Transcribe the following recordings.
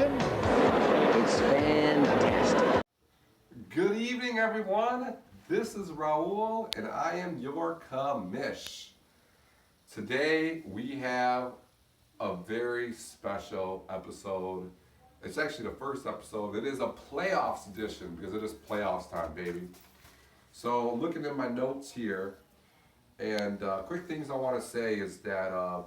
action? It's fantastic. Good evening, everyone. This is Raul, and I am your commish. Today, we have a very special episode. It's actually the first episode. It is a playoffs edition because it is playoffs time, baby. So, looking at my notes here, and quick things I want to say is that,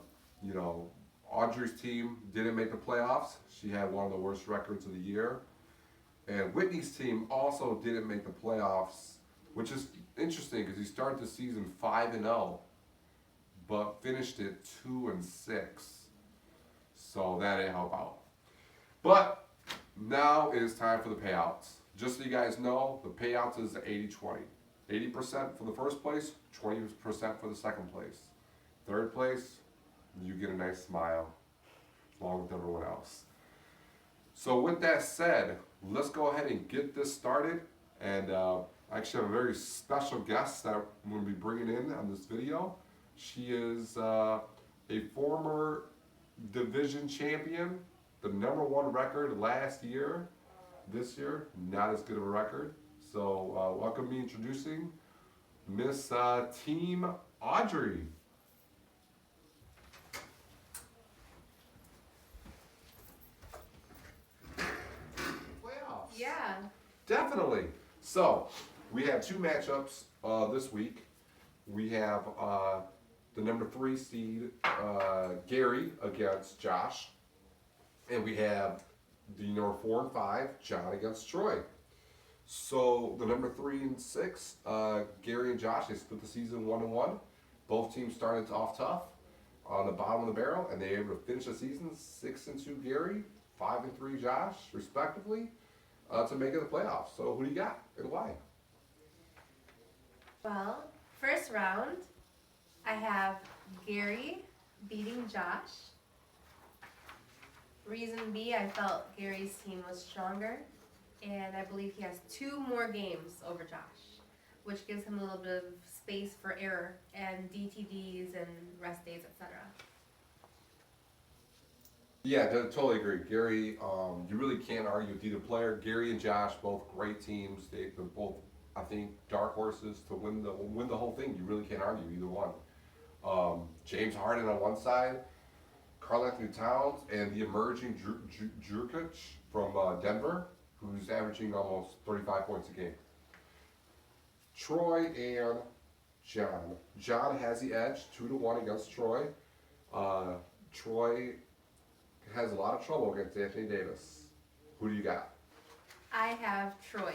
Audrey's team didn't make the playoffs. She had one of the worst records of the year. And Whitney's team also didn't make the playoffs, which is interesting because he started the season 5-0, but finished it 2-6. So that didn't help out. But now it is time for the payouts. Just so you guys know, the payouts is 80-20. 80% for the first place, 20% for the second place. Third place, you get a nice smile, along with everyone else. So with that said, let's go ahead and get this started. And I actually have a very special guest that I'm going to be bringing in on this video. She is a former division champion, the #1 record last year. This year, not as good of a record. So welcome me introducing Miss Team Audrey. Playoffs. Yeah. Definitely. So we have two matchups this week. We have the #3 seed Gary against Josh, and we have the #4 and 5 John against Troy. So the #3 and 6 Gary and Josh, they split the season 1-1. Both teams started off tough on the bottom of the barrel, and they were able to finish the season 6-2 Gary, 5-3 Josh, respectively, to make it the playoffs. So who do you got and why? Well, first round, I have Gary beating Josh. Reason B, I felt Gary's team was stronger, and I believe he has 2 more games over Josh, which gives him a little bit of space for error and DTDs and rest days, etc. Yeah, I totally agree. Gary, you really can't argue with either player. Gary and Josh, both great teams. They're both, I think, dark horses to win the whole thing. You really can't argue either one. James Harden on one side, Karl Anthony Towns, and the emerging Jurkic from Denver, who's averaging almost 35 points a game. Troy and John. John has the edge, 2-1 against Troy. Troy has a lot of trouble against Anthony Davis. Who do you got? I have Troy.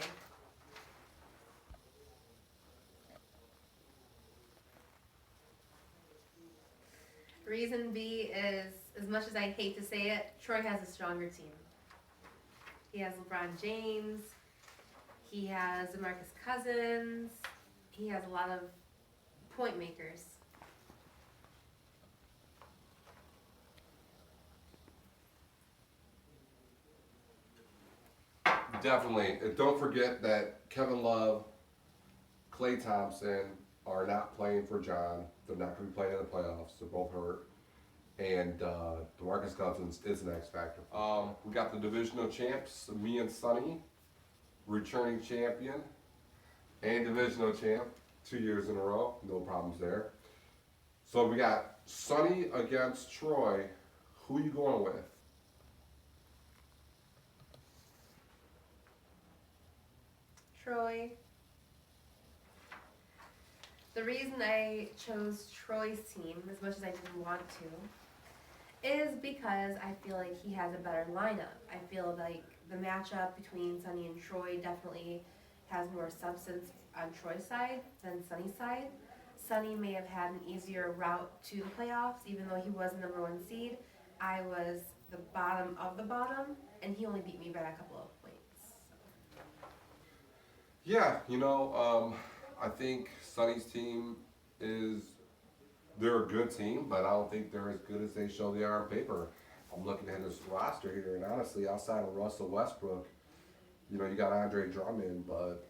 Reason B is, as much as I hate to say it, Troy has a stronger team. He has LeBron James, he has DeMarcus Cousins, he has a lot of point makers. Definitely. And don't forget that Kevin Love, Klay Thompson are not playing for John. They're not going to be playing in the playoffs. They're both hurt. And DeMarcus Cousins is an X factor. We got the divisional champs, me and Sonny, returning champion and divisional champ, 2 years in a row. No problems there. So we got Sonny against Troy. Who are you going with? Troy. The reason I chose Troy's team, as much as I didn't want to, is because I feel like he has a better lineup. I feel like the matchup between Sonny and Troy definitely has more substance on Troy's side than Sonny's side. Sonny may have had an easier route to the playoffs, even though he was the #1 seed. I was the bottom of the bottom, and he only beat me by a couple of points. Yeah, I think Sonny's team they're a good team, but I don't think they're as good as they show they are on paper. I'm looking at his roster here, and honestly, outside of Russell Westbrook, you got Andre Drummond, but,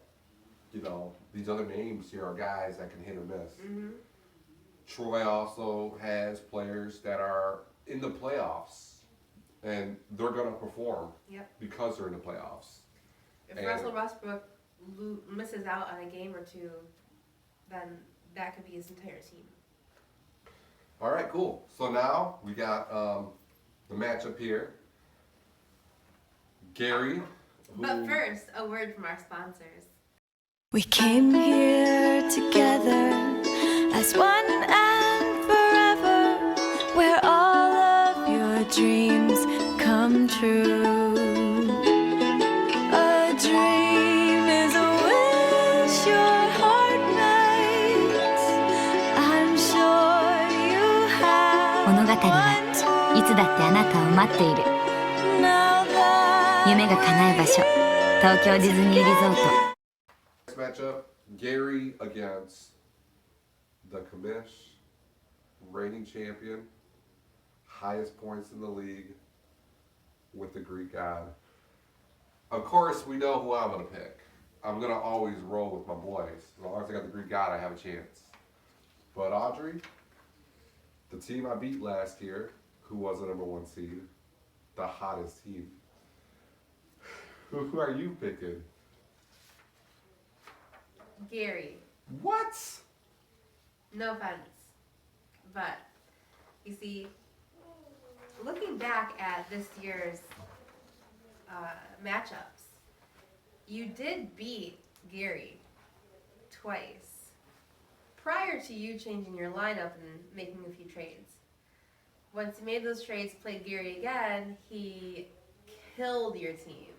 these other names here are guys that can hit or miss. Mm-hmm. Troy also has players that are in the playoffs and they're gonna perform Yep. because they're in the playoffs. If And- Russell Westbrook misses out on a game or two, then that could be his entire team. All right, cool. So now we got the matchup here. Gary. But first, a word from our sponsors. We came here together as one and forever, where all of your dreams come true. A dream is a wish your heart makes. I'm sure you have 物語はいつだってあなたを待っている。 now that 夢が叶う場所、東京ディズニーリゾート。 Next matchup, Gary against the commish, reigning champion, highest points in the league, with the Greek god. Of course, we know who I'm gonna pick. I'm gonna always roll with my boys. As long as I got the Greek god, I have a chance. But Audrey, the team I beat last year, who was the #1 seed, the hottest team. Who are you picking? Gary. What? No offense. But, you see, looking back at this year's matchups, you did beat Gary twice prior to you changing your lineup and making a few trades. Once you made those trades, played Gary again, he killed your team.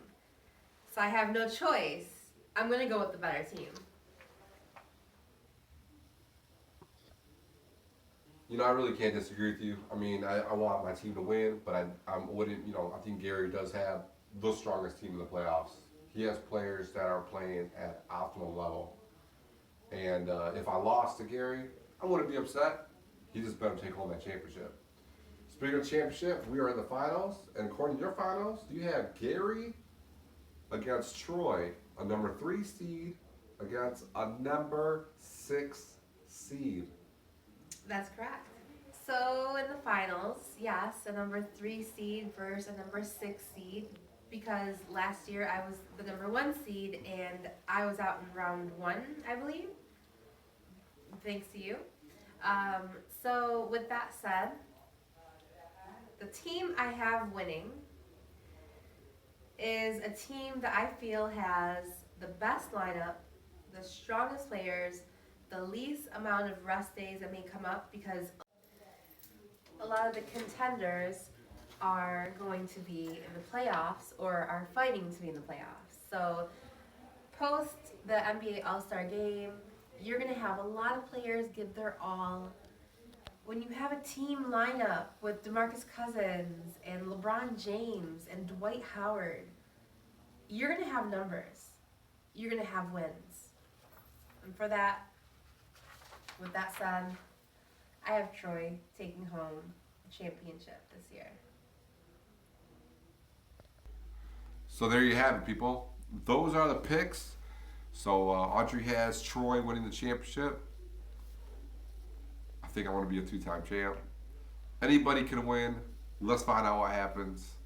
So I have no choice. I'm going to go with the better team. You know, I really can't disagree with you. I mean, I want my team to win, but I wouldn't, you know, I think Gary does have the strongest team in the playoffs. He has players that are playing at optimal level. And if I lost to Gary, I wouldn't be upset. He just better take home that championship. Speaking of championship, we are in the finals. And according to your finals, you have Gary against Troy, a #3 seed, against a #6 seed. That's correct. So in the finals, yes, a #3 seed versus a #6 seed, because last year I was the #1 seed and I was out in round 1, I believe. Thanks to you. So with that said, the team I have winning is a team that I feel has the best lineup, the strongest players, the least amount of rest days that may come up, because a lot of the contenders are going to be in the playoffs or are fighting to be in the playoffs. So post the NBA All-Star game, you're going to have a lot of players give their all. When you have a team lineup with DeMarcus Cousins and LeBron James and Dwight Howard, you're going to have numbers. You're going to have wins. And for that, with that said, I have Troy taking home the championship this year. So there you have it, people. Those are the picks. So Audrey has Troy winning the championship. I think I want to be a 2-time champ. Anybody can win. Let's find out what happens.